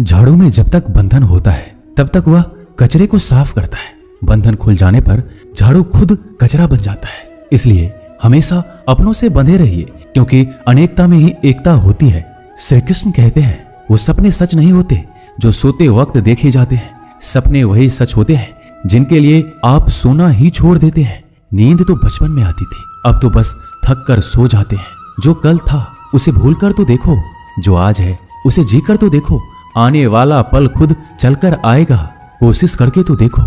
झाड़ू में जब तक बंधन होता है तब तक वह कचरे को साफ करता है। बंधन खुल जाने पर झाड़ू खुद कचरा बन जाता है। इसलिए हमेशा अपनों से बंधे रहिए, क्योंकि अनेकता में ही एकता होती है। श्री कृष्ण कहते हैं, वो सपने सच नहीं होते जो सोते वक्त देखे जाते हैं। सपने वही सच होते हैं जिनके लिए आप सोना ही छोड़ देते हैं। नींद तो बचपन में आती थी, अब तो बस थक कर सो जाते हैं। जो कल था उसे भूल कर तो देखो, जो आज है उसे जी कर तो देखो। आने वाला पल खुद चलकर आएगा, कोशिश करके तो देखो।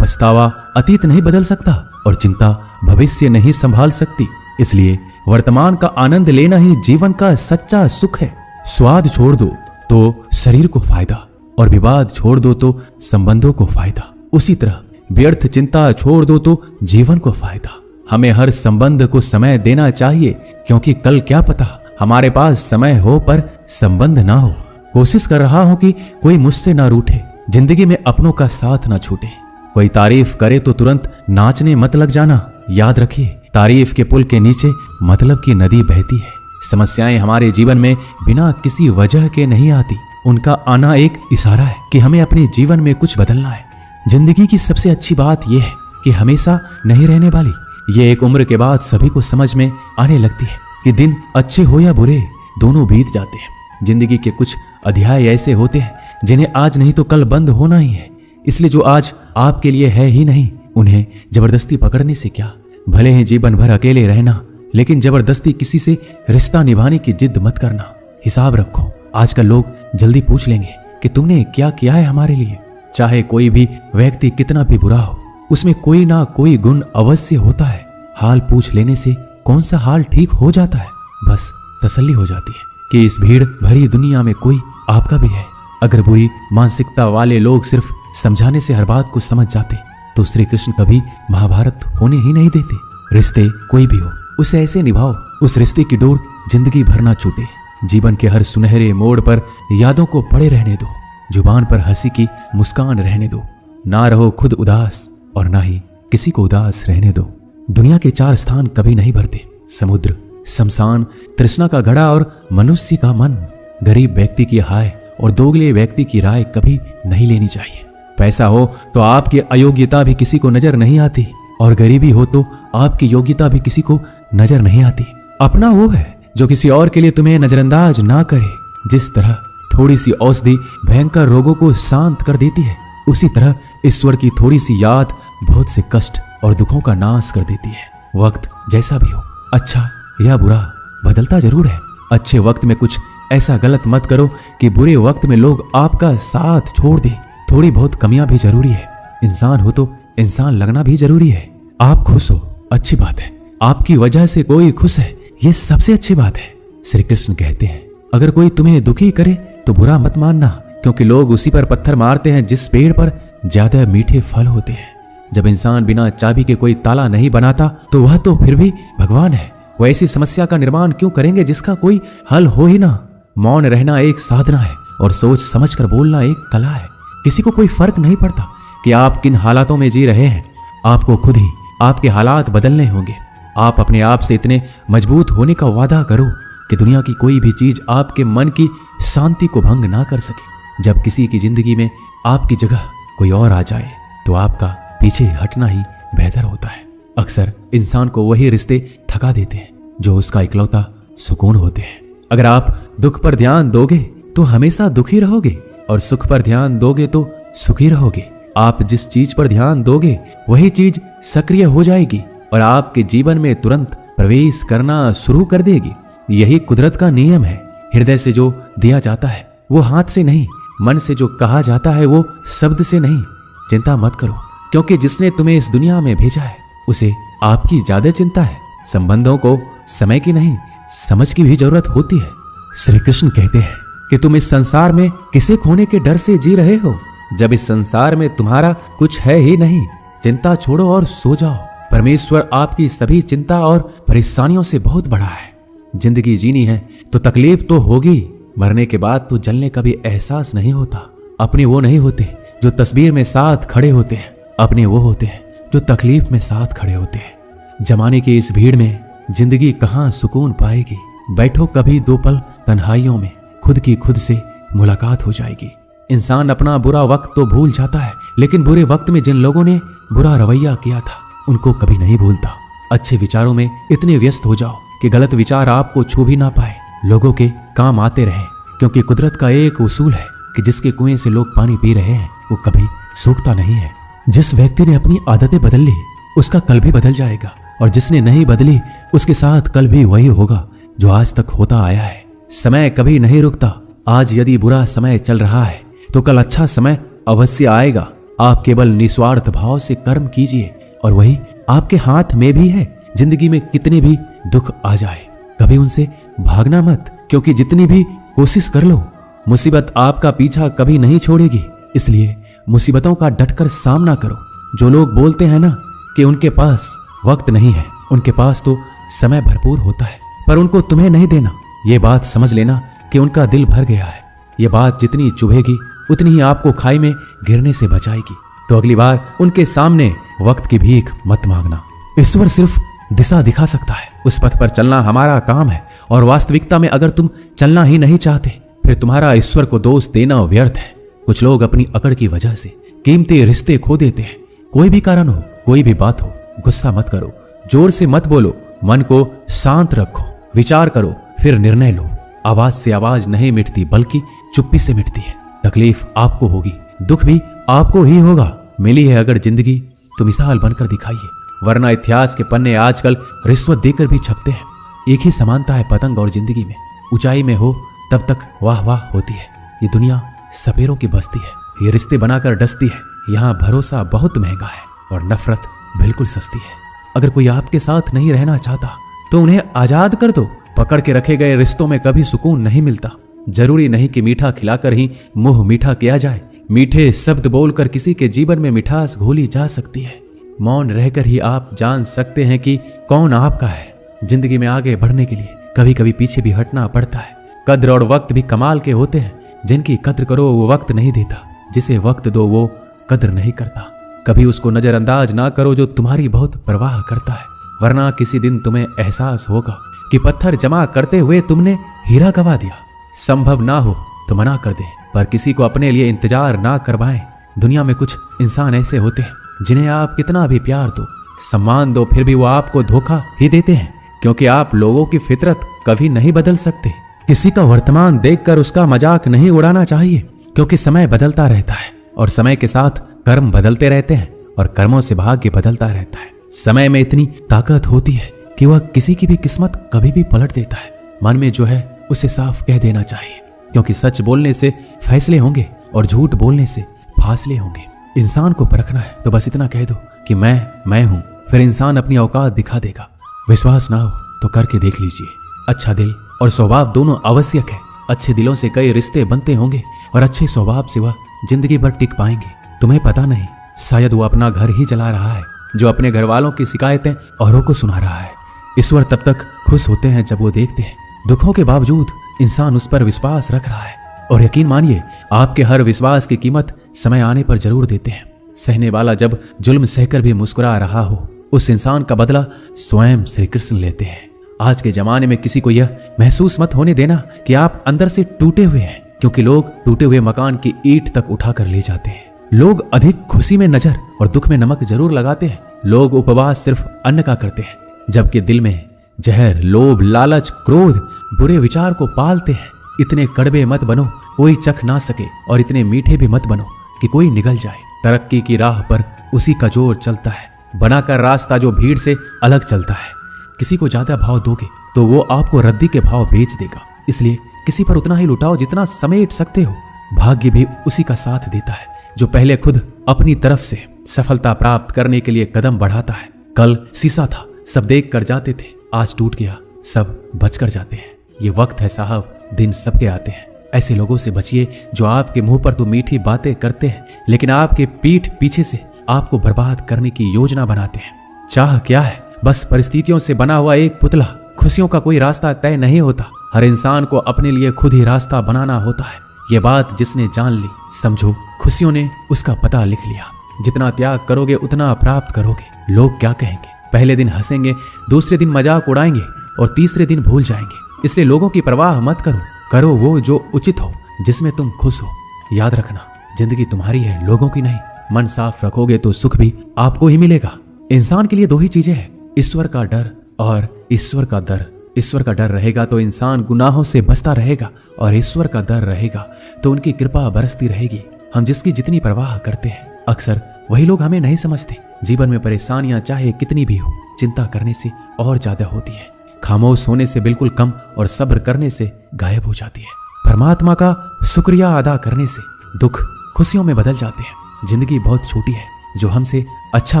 पछतावा अतीत नहीं बदल सकता और चिंता भविष्य नहीं संभाल सकती। इसलिए वर्तमान का आनंद लेना ही जीवन का सच्चा सुख है। स्वाद छोड़ दो तो शरीर को फायदा, और विवाद छोड़ दो तो संबंधों को फायदा। उसी तरह व्यर्थ चिंता छोड़ दो तो जीवन को फायदा। हमें हर संबंध को समय देना चाहिए, क्योंकि कल क्या पता हमारे पास समय हो पर संबंध ना हो। कोशिश कर रहा हूं कि कोई मुझसे ना रूठे, जिंदगी में अपनों का साथ ना छूटे। कोई तारीफ करे तो तुरंत नाचने मत लग जाना। याद रखिए, तारीफ के पुल के नीचे मतलब की नदी बहती है। समस्याएं हमारे जीवन में बिना किसी वजह के नहीं आती, उनका आना एक इशारा है कि हमें अपने जीवन में कुछ बदलना है। जिंदगी की सबसे अच्छी बात यह है कि हमेशा नहीं रहने वाली। ये एक उम्र के बाद सभी को समझ में आने लगती है कि दिन अच्छे हो या बुरे, दोनों बीत जाते हैं। जिंदगी के कुछ अध्याय ऐसे होते हैं जिन्हें आज नहीं तो कल बंद होना ही है। इसलिए जो आज आपके लिए है ही नहीं, उन्हें जबरदस्ती पकड़ने से क्या। भले ही जीवन भर अकेले रहना, लेकिन जबरदस्ती किसी से रिश्ता निभाने की जिद मत करना। हिसाब रखो, आजकल लोग जल्दी पूछ लेंगे कि तुमने क्या किया है हमारे लिए। चाहे कोई भी व्यक्ति कितना भी बुरा हो, उसमें कोई ना कोई गुण अवश्य होता है। हाल पूछ लेने से कौन सा हाल ठीक हो जाता है, बस तसल्ली हो जाती है कि इस भीड़ भरी दुनिया में कोई आपका भी है। अगर बुरी मानसिकता वाले लोग सिर्फ समझाने से हर बात को समझ जाते तो श्री कृष्ण कभी महाभारत होने ही नहीं देते। रिश्ते कोई भी हो, उसे ऐसे निभाओ उस रिश्ते की डोर जिंदगी भर ना छूटे। जीवन के हर सुनहरे मोड़ पर यादों को पड़े रहने दो, जुबान पर हंसी की मुस्कान रहने दो। ना रहो खुद उदास और ना ही किसी को उदास रहने दो। दुनिया के 4 स्थान कभी नहीं भरते, समुद्र, शमशान, तृष्णा का घड़ा और मनुष्य का मन। गरीब व्यक्ति की हाय और दोगले व्यक्ति की राय कभी नहीं लेनी चाहिए। पैसा हो तो आपकी अयोग्यता भी किसी को नजर नहीं आती, और गरीबी हो तो आपकी योग्यता भी किसी को नजर नहीं आती। अपना वो है जो किसी और के लिए तुम्हें नजरअंदाज ना करे। जिस तरह थोड़ी सी औषधि भयंकर रोगों को शांत कर देती है, उसी तरह ईश्वर की थोड़ी सी याद बहुत से कष्ट और दुखों का नाश कर देती है। वक्त जैसा भी हो, अच्छा या बुरा, बदलता जरूर है। अच्छे वक्त में कुछ ऐसा गलत मत करो कि बुरे वक्त में लोग आपका साथ छोड़ दे। थोड़ी बहुत कमियां भी जरूरी है। इंसान हो तो इंसान लगना भी जरूरी है। आप खुश हो, अच्छी बात है। आपकी वजह से कोई खुश है, ये सबसे अच्छी बात है। श्री कृष्ण कहते हैं, अगर कोई तुम्हें दुखी करे तो बुरा मत मानना, क्योंकि लोग उसी पर पत्थर मारते हैं जिस पेड़ पर ज्यादा मीठे फल होते हैं। जब इंसान बिना चाबी के कोई ताला नहीं बनाता तो वह तो फिर भी भगवान है। वो ऐसी समस्या का निर्माण क्यों करेंगे जिसका कोई हल हो ही ना। मौन रहना एक साधना है और सोच समझ कर बोलना एक कला है। किसी को कोई फर्क नहीं पड़ता कि आप किन हालातों में जी रहे हैं। आपको खुद ही आपके हालात बदलने होंगे। आप अपने आप से इतने मजबूत होने का वादा करो कि दुनिया की कोई भी चीज आपके मन की शांति को भंग ना कर सके। जब किसी की जिंदगी में आपकी जगह कोई और आ जाए तो आपका पीछे हटना ही बेहतर होता है। अक्सर इंसान को वही रिश्ते थका देते हैं जो उसका इकलौता सुकून होते हैं। अगर आप दुख पर ध्यान दोगे तो हमेशा दुखी रहोगे, और सुख पर ध्यान दोगे तो सुखी रहोगे। आप जिस चीज पर ध्यान दोगे वही चीज सक्रिय हो जाएगी और आपके जीवन में तुरंत प्रवेश करना शुरू कर देगी। यही कुदरत का नियम है। हृदय से जो दिया जाता है वो हाथ से नहीं, मन से जो कहा जाता है वो शब्द से नहीं। चिंता मत करो, क्योंकि जिसने तुम्हें इस दुनिया में भेजा है उसे आपकी ज्यादा चिंता है। संबंधों को समय की नहीं, समझ की भी जरूरत होती है। श्री कृष्ण कहते हैं कि तुम इस संसार में किसे खोने के डर से जी रहे हो, जब इस संसार में तुम्हारा कुछ है ही नहीं। चिंता छोड़ो और सो जाओ। परमेश्वर आपकी सभी चिंता और परेशानियों से बहुत बड़ा है। जिंदगी जीनी है तो तकलीफ तो होगी, मरने के बाद तो जलने का भी एहसास नहीं होता। अपने वो नहीं होते जो तस्वीर में साथ खड़े होते हैं, अपने वो होते हैं जो तकलीफ में साथ खड़े होते हैं। जमाने की इस भीड़ में जिंदगी कहाँ सुकून पाएगी। बैठो कभी 2 पल तन्हाइयों में, खुद की खुद से मुलाकात हो जाएगी। इंसान अपना बुरा वक्त तो भूल जाता है, लेकिन बुरे वक्त में जिन लोगों ने बुरा रवैया किया था उनको कभी नहीं भूलता। अच्छे विचारों में इतने व्यस्त हो जाओ कि गलत विचार आपको छू भी ना पाए, लोगों के काम आते रहे, क्योंकि कुदरत का एक उसूल है कि जिसके कुएं से लोग पानी पी रहे हैं वो कभी सूखता नहीं है। जिस व्यक्ति ने अपनी आदतें बदल ली उसका कल भी बदल जाएगा, और जिसने नहीं बदली उसके साथ कल भी वही होगा जो आज तक होता आया है। समय कभी नहीं रुकता। आज यदि बुरा समय चल रहा है तो कल अच्छा समय अवश्य आएगा। आप केवल निस्वार्थ भाव से कर्म कीजिए और वही आपके हाथ में भी है। जिंदगी में कितने भी दुख आ जाए कभी उनसे भागना मत, क्योंकि जितनी भी कोशिश कर लो मुसीबत आपका पीछा कभी नहीं छोड़ेगी। इसलिए मुसीबतों का डटकर सामना करो। जो लोग बोलते हैं ना कि उनके पास वक्त नहीं है, उनके पास तो समय भरपूर होता है, पर उनको तुम्हें नहीं देना। ये बात समझ लेना कि उनका दिल भर गया है। ये बात जितनी चुभेगी उतनी ही आपको खाई में गिरने से बचाएगी। तो अगली बार उनके सामने वक्त की भीख मत मांगना। ईश्वर सिर्फ दिशा दिखा सकता है, उस पथ पर चलना हमारा काम है। और वास्तविकता में अगर तुम चलना ही नहीं चाहते फिर तुम्हारा ईश्वर को दोष देना व्यर्थ है। कुछ लोग अपनी अकड़ की वजह से कीमती रिश्ते खो देते हैं। कोई भी कारण हो, कोई भी बात हो, गुस्सा मत करो, जोर से मत बोलो, मन को शांत रखो, विचार करो, फिर निर्णय लो। आवाज से आवाज नहीं मिटती बल्कि चुप्पी से मिटती है। तकलीफ आपको होगी, दुख भी आपको ही होगा। मिली है अगर जिंदगी तो मिसाल बनकर दिखाइए, वरना इतिहास के पन्ने आजकल रिश्वत देकर भी छपते हैं। एक ही समानता है पतंग और जिंदगी में, ऊंचाई में हो तब तक वाह वाह होती है। ये दुनिया सपेरों की बस्ती है, ये रिश्ते बनाकर डसती है। यहाँ भरोसा बहुत महंगा है और नफरत बिल्कुल सस्ती है। अगर कोई आपके साथ नहीं रहना चाहता तो उन्हें आजाद कर दो। पकड़ के रखे गए रिश्तों में कभी सुकून नहीं मिलता। जरूरी नहीं कि मीठा खिलाकर ही मुंह मीठा किया जाए। मीठे शब्द बोलकर किसी के जीवन में मिठास घोली जा सकती है। मौन रहकर ही आप जान सकते हैं कि कौन आपका है। जिंदगी में आगे बढ़ने के लिए कभी कभी पीछे भी हटना पड़ता है। कद्र और वक्त भी कमाल के होते हैं। जिनकी कद्र करो वो वक्त नहीं देता, जिसे वक्त दो वो कद्र नहीं करता। कभी उसको नजरअंदाज ना करो जो तुम्हारी बहुत परवाह करता है, वरना किसी दिन तुम्हें एहसास होगा कि पत्थर जमा करते हुए तुमने हीरा गवा दिया। संभव ना हो तो मना कर दे, पर किसी को अपने लिए इंतजार ना करवाएं। दुनिया में कुछ इंसान ऐसे होते हैं जिन्हें आप कितना भी प्यार दो, सम्मान दो, फिर भी वो आपको धोखा ही देते हैं, क्योंकि आप लोगों की फितरत कभी नहीं बदल सकते। किसी का वर्तमान देखकर उसका मजाक नहीं उड़ाना चाहिए, क्योंकि समय बदलता रहता है और समय के साथ कर्म बदलते रहते हैं और कर्मों से भाग्य बदलता रहता है। समय में इतनी ताकत होती है कि वह किसी की भी किस्मत कभी भी पलट देता है। मन में जो है उसे साफ कह देना चाहिए, क्योंकि सच बोलने से फैसले होंगे और झूठ बोलने से फासले होंगे। इंसान को परखना है तो बस इतना कह दो कि मैं हूं, फिर इंसान अपनी औकात दिखा देगा। विश्वास ना हो तो करके देख लीजिए। अच्छा दिल और स्वभाव दोनों आवश्यक है। अच्छे दिलों से कई रिश्ते बनते होंगे और अच्छे स्वभाव से वह जिंदगी भर टिक पाएंगे। तुम्हें पता नहीं, शायद वो अपना घर ही चला रहा है जो अपने घर वालों की शिकायतें औरों को सुना रहा है। ईश्वर तब तक खुश होते हैं जब वो देखते हैं दुखों के बावजूद इंसान उस पर विश्वास रख रहा है। और यकीन मानिए, आपके हर विश्वास की कीमत समय आने पर जरूर देते हैं। सहने वाला जब जुल्म सहकर भी मुस्कुरा रहा हो, उस इंसान का बदला स्वयं श्री कृष्ण लेते हैं। आज के जमाने में किसी को यह महसूस मत होने देना कि आप अंदर से टूटे हुए हैं, क्योंकि लोग टूटे हुए मकान की ईंट तक उठाकर ले जाते हैं। लोग अधिक खुशी में नजर और दुख में नमक जरूर लगाते हैं। लोग उपवास सिर्फ अन्न का करते हैं, जबकि दिल में जहर, लोभ, लालच, क्रोध, बुरे विचार को पालते हैं। इतने कड़वे मत बनो कोई चख ना सके, और इतने मीठे भी मत बनो कि कोई निगल जाए। तरक्की की राह पर उसी का जोर चलता है, बनाकर रास्ता जो भीड़ से अलग चलता है। किसी को ज्यादा भाव दोगे तो वो आपको रद्दी के भाव बेच देगा। इसलिए किसी पर उतना ही लुटाओ जितना समेट सकते हो। भाग्य भी उसी का साथ देता है जो पहले खुद अपनी तरफ से सफलता प्राप्त करने के लिए कदम बढ़ाता है। कल शीशा था, सब देख कर जाते थे, आज टूट गया, सब बचकर जाते हैं। ये वक्त है साहब, दिन सबके आते हैं। ऐसे लोगों से बचिए जो आपके मुंह पर तो मीठी बातें करते हैं, लेकिन आपके पीठ पीछे से आपको बर्बाद करने की योजना बनाते हैं। चाह क्या है? बस परिस्थितियों से बना हुआ एक पुतला। खुशियों का कोई रास्ता तय नहीं होता, हर इंसान को अपने लिए खुद ही रास्ता बनाना होता है। ये बात जिसने जान ली, समझो खुशियों ने उसका पता लिख लिया। जितना त्याग करोगे उतना प्राप्त करोगे। लोग क्या कहेंगे? पहले दिन हंसेंगे, दूसरे दिन मजाक उड़ाएंगे और तीसरे दिन भूल जाएंगे। इसलिए लोगों की परवाह मत करो, करो वो जो उचित हो, जिसमें तुम खुश हो। याद रखना, जिंदगी तुम्हारी है, लोगों की नहीं। मन साफ रखोगे तो सुख भी आपको ही मिलेगा। इंसान के लिए दो ही चीजें हैं, ईश्वर का डर और ईश्वर का दर। ईश्वर का डर रहेगा तो इंसान गुनाहों से बचता रहेगा, और ईश्वर का डर रहेगा तो उनकी कृपा बरसती रहेगी। हम जिसकी जितनी परवाह करते हैं, अक्सर वही लोग हमें नहीं समझते। जीवन में परेशानियां चाहे कितनी भी हो, चिंता करने से और ज्यादा होती है, खामोश होने से बिल्कुल कम, और सब्र करने से गायब हो जाती है। परमात्मा का शुक्रिया अदा करने से दुख खुशियों में बदल जाते हैं। जिंदगी बहुत छोटी है, जो हमसे अच्छा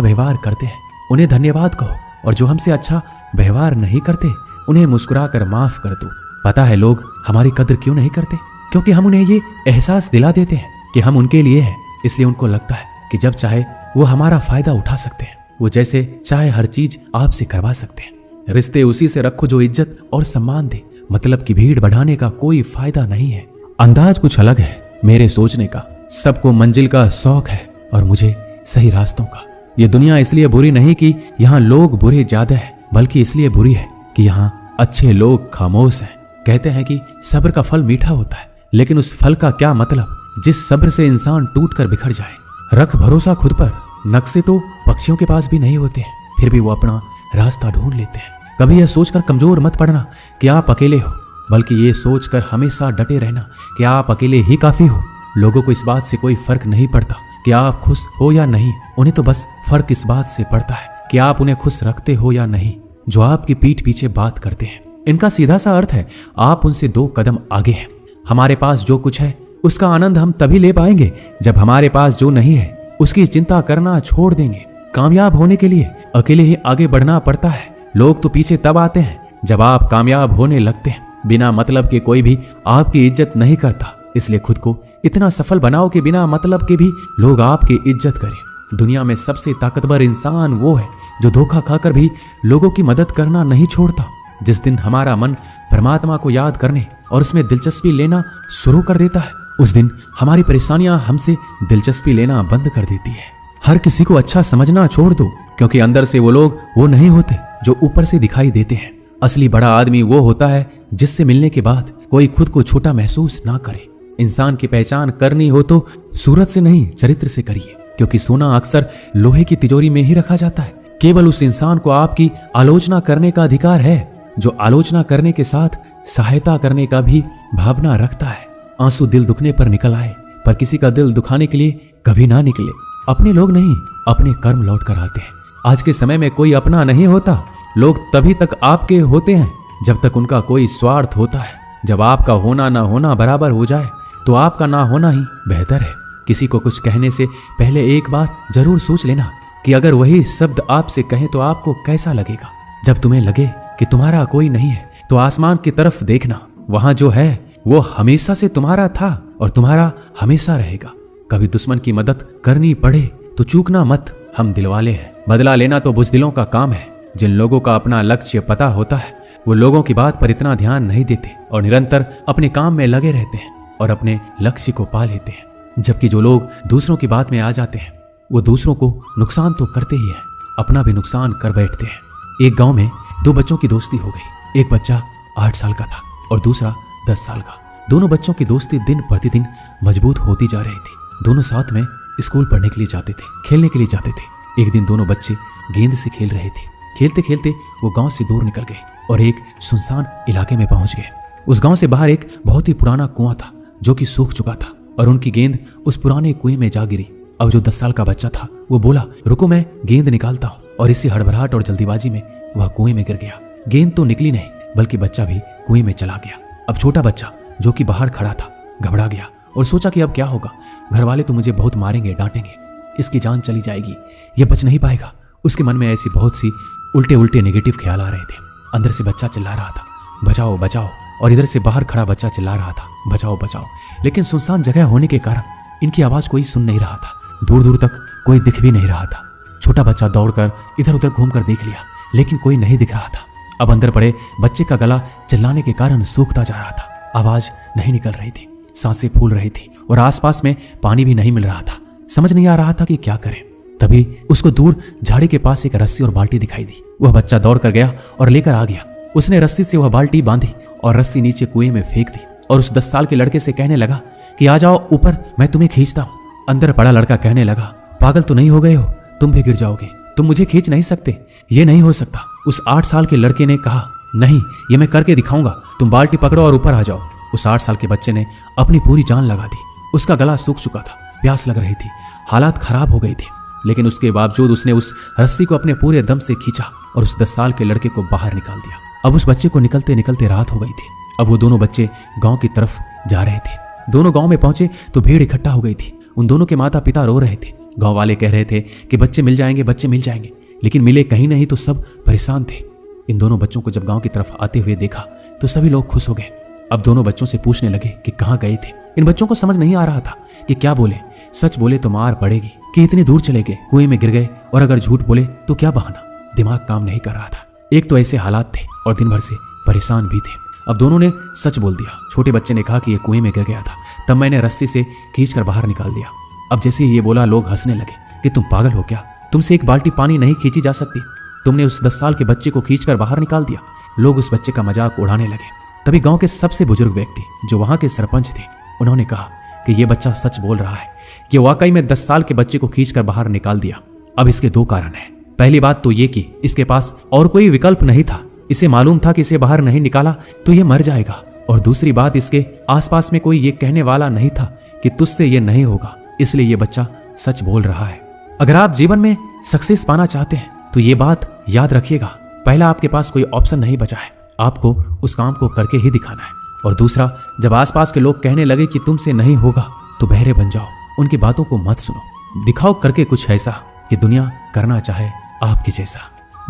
व्यवहार करते हैं उन्हें धन्यवाद कहो, और जो हमसे अच्छा व्यवहार नहीं करते उन्हें मुस्कुरा कर माफ कर दो। पता है लोग हमारी कदर क्यों नहीं करते? क्योंकि हम उन्हें ये एहसास दिला देते हैं कि हम उनके लिए हैं। इसलिए उनको लगता है कि जब चाहे वो हमारा फायदा उठा सकते हैं, वो जैसे चाहे हर चीज आपसे करवा सकते हैं। रिश्ते उसी से रखो जो इज्जत और सम्मान दे। मतलब की भीड़ बढ़ाने का कोई फायदा नहीं है। अंदाज कुछ अलग है मेरे सोचने का। सबको मंजिल का शौक है और मुझे सही रास्तों का। ये दुनिया इसलिए बुरी नहीं कि यहाँ लोग बुरे ज्यादा हैं, बल्कि इसलिए बुरी है कि यहाँ अच्छे लोग खामोश हैं। कहते हैं कि सब्र का फल मीठा होता है, लेकिन उस फल का क्या मतलब जिस सब्र से इंसान टूट कर बिखर जाए। रख भरोसा खुद पर। नक्शे तो पक्षियों के पास भी नहीं होते हैं, फिर भी वो अपना रास्ता ढूंढ लेते हैं। कभी यह सोचकर कमजोर मत पड़ना कि आप अकेले हो, बल्कि ये सोचकर हमेशा डटे रहना कि आप अकेले ही काफी हो। लोगों को इस बात से कोई फर्क नहीं पड़ता कि आप खुश हो या नहीं, उन्हें तो बस फर्क इस बात से पड़ता है कि आप उन्हें खुश रखते हो या नहीं। जो आपकी पीठ पीछे बात करते हैं, इनका सीधा सा अर्थ है आप उनसे 2 कदम आगे हैं। हमारे पास जो कुछ है उसका आनंद हम तभी ले पाएंगे जब हमारे पास जो नहीं है उसकी चिंता करना छोड़ देंगे। कामयाब होने के लिए अकेले ही आगे बढ़ना पड़ता है। लोग तो पीछे तब आते हैं जब आप कामयाब होने लगते हैं। बिना मतलब के कोई भी आपकी इज्जत नहीं करता, इसलिए खुद को इतना सफल बनाओ कि बिना मतलब के भी लोग आपकी इज्जत करें। दुनिया में सबसे ताकतवर इंसान वो है जो धोखा खाकर भी लोगों की मदद करना नहीं छोड़ता। जिस दिन हमारा मन परमात्मा को याद करने और उसमें दिलचस्पी लेना शुरू कर देता है, उस दिन हमारी परेशानियां हमसे दिलचस्पी लेना बंद कर देती है। हर किसी को अच्छा समझना छोड़ दो, क्योंकि अंदर से वो लोग वो नहीं होते जो ऊपर से दिखाई देते हैं। असली बड़ा आदमी वो होता है जिससे मिलने के बाद कोई खुद को छोटा महसूस ना करे। इंसान की पहचान करनी हो तो सूरत से नहीं, चरित्र से करिए, क्योंकि सोना अक्सर लोहे की तिजोरी में ही रखा जाता है। केवल उस इंसान को आपकी आलोचना करने का अधिकार है जो आलोचना करने के साथ सहायता करने का भी भावना रखता है। आंसू दिल दुखने पर निकल आए, पर किसी का दिल दुखाने के लिए कभी ना निकले। अपने लोग नहीं, अपने कर्म लौट कर आते हैं। आज के समय में कोई अपना नहीं होता। लोग तभी तक आपके होते हैं जब तक उनका कोई स्वार्थ होता है। जब आपका होना ना होना बराबर हो जाए तो आपका ना होना ही बेहतर है। किसी को कुछ कहने से पहले एक बार जरूर सोच लेना कि अगर वही शब्द आपसे कहें तो आपको कैसा लगेगा। जब तुम्हें लगे कि तुम्हारा कोई नहीं है तो आसमान की तरफ देखना, वहां जो है वो हमेशा से तुम्हारा था और तुम्हारा हमेशा रहेगा। कभी दुश्मन की मदद करनी पड़े तो चूकना मत, हम दिलवाले हैं। बदला लेना तो बुज़दिलों का काम है। जिन लोगों का अपना लक्ष्य पता होता है वो लोगों की बात पर इतना ध्यान नहीं देते और निरंतर अपने काम में लगे रहते हैं और अपने लक्ष्य को पा लेते हैं। जबकि जो लोग दूसरों की बात में आ जाते हैं वो दूसरों को नुकसान तो करते ही है, अपना भी नुकसान कर बैठते हैं। एक गांव में 2 बच्चों की दोस्ती हो गई। एक बच्चा 8 साल का था और दूसरा 10 साल का। दोनों बच्चों की दोस्ती दिन प्रतिदिन मजबूत होती जा रही थी। दोनों साथ में स्कूल पढ़ने के लिए जाते थे, खेलने के लिए जाते थे। एक दिन दोनों बच्चे गेंद से खेल रहे थे। खेलते खेलते वो गांव से दूर निकल गए और एक सुनसान इलाके में पहुंच गए। उस गांव से बाहर एक बहुत ही पुराना कुआं था जो कि सूख चुका था और उनकी गेंद उस पुराने कुएं में जा गिरी। अब जो 10 साल का बच्चा था वो बोला, रुको मैं गेंद निकालता हूँ, और इसी हड़बड़ाहट और जल्दीबाजी में वह कुएं में गिर गया। गेंद तो निकली नहीं बल्कि बच्चा भी कुएं में चला गया। अब छोटा बच्चा जो कि बाहर खड़ा था घबरा गया और सोचा कि अब क्या होगा। घर वाले तो मुझे बहुत मारेंगे, डांटेंगे, इसकी जान चली जाएगी, ये बच नहीं पाएगा। उसके मन में ऐसी बहुत सी उल्टे उल्टे नेगेटिव ख्याल आ रहे थे। अंदर से बच्चा चिल्ला रहा था, बचाओ बचाओ, और इधर से बाहर खड़ा बच्चा चिल्ला रहा था, बचाओ बचाओ। लेकिन सुनसान जगह होने के कारण इनकी आवाज कोई सुन नहीं रहा था। दूर दूर तक कोई दिख भी नहीं रहा था। छोटा बच्चा दौड़कर इधर उधर घूमकर देख लिया, लेकिन कोई नहीं दिख रहा था। अब अंदर पड़े बच्चे का गला चिल्लाने के कारण सूखता जा रहा था। आवाज नहीं निकल रही थी, सांसें फूल रही थी और आसपास में पानी भी नहीं मिल रहा था। समझ नहीं आ रहा था कि क्या करे। तभी उसको दूर झाड़ी के पास एक रस्सी और बाल्टी दिखाई दी। वह बच्चा दौड़ कर गया और लेकर आ गया। उसने रस्सी से वह बाल्टी बांधी और रस्सी नीचे कुएं में फेंक दी और उस 10 साल के लड़के से कहने लगा कि आ जाओ ऊपर, मैं तुम्हें खींचता हूँ। अंदर पड़ा लड़का कहने लगा, पागल तो नहीं हो गए हो, तुम भी गिर जाओगे, तुम मुझे खींच नहीं सकते, ये नहीं हो सकता। उस 8 साल के लड़के ने कहा, नहीं, ये मैं करके दिखाऊंगा, तुम बाल्टी पकड़ो और ऊपर आ जाओ। उस 8 साल के बच्चे ने अपनी पूरी जान लगा दी। उसका गला सूख चुका था, प्यास लग रही थी, हालात खराब हो गई थी, लेकिन उसके बावजूद उसने उस रस्सी को अपने पूरे दम से खींचा और उस 10 साल के लड़के को बाहर निकाल दिया। अब उस बच्चे को निकलते निकलते रात हो गई थी। अब वो दोनों बच्चे गांव की तरफ जा रहे थे। दोनों गांव में पहुंचे तो भीड़ इकट्ठा हो गई थी। उन दोनों के माता पिता रो रहे थे। गांव वाले कह रहे थे कि बच्चे मिल जाएंगे, बच्चे मिल जाएंगे, लेकिन मिले कहीं नहीं तो सब परेशान थे। इन दोनों बच्चों को जब गांव की तरफ आते हुए देखा तो सभी लोग खुश हो गए। अब दोनों बच्चों से पूछने लगे कि कहाँ गए थे। इन बच्चों को समझ नहीं आ रहा था कि क्या बोले, सच बोले तो मार पड़ेगी कि इतनी दूर चले गए, कुएं में गिर गए, और अगर झूठ बोले तो क्या बहाना। दिमाग काम नहीं कर रहा था। एक तो ऐसे हालात थे और दिन भर से परेशान भी थे। अब दोनों ने सच बोल दिया। छोटे बच्चे ने कहा कि ये कुएं में गिर गया था, तब मैंने रस्सी से खींचकर बाहर निकाल दिया। अब जैसे ये बोला, लोग हंसने लगे कि तुम पागल हो क्या, तुमसे एक बाल्टी पानी नहीं खींची जा सकती, तुमने उस 10 साल के बच्चे को खींचकर बाहर निकाल दिया। लोग उस बच्चे का मजाक उड़ाने लगे। तभी गांव के सबसे बुजुर्ग व्यक्ति जो वहां के सरपंच थे, उन्होंने कहा कि ये बच्चा सच बोल रहा है, कि वाकई में 10 साल के बच्चे को खींचकर बाहर निकाल दिया। अब इसके 2 कारण हैं। पहली बात तो ये कि इसके पास और कोई विकल्प नहीं था। इसे मालूम था कि इसे बाहर नहीं निकाला तो ये मर जाएगा। और दूसरी बात, इसके आसपास में कोई ये कहने वाला नहीं था कि तुझसे ये नहीं होगा, इसलिए ये बच्चा सच बोल रहा है। अगर आप जीवन में सक्सेस पाना चाहते हैं तो ये बात याद रखिएगा, पहला आपके पास कोई ऑप्शन नहीं बचा है, आपको उस काम को करके ही दिखाना है। और दूसरा, जब आसपास के लोग कहने लगे कि तुमसे नहीं होगा तो बहरे बन जाओ, उनकी बातों को मत सुनो, दिखाओ करके कुछ ऐसा कि दुनिया करना चाहे आपके जैसा।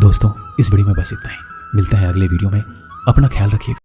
दोस्तों, इस वीडियो में बस इतना ही। मिलते हैं अगले वीडियो में। अपना ख्याल रखिएगा।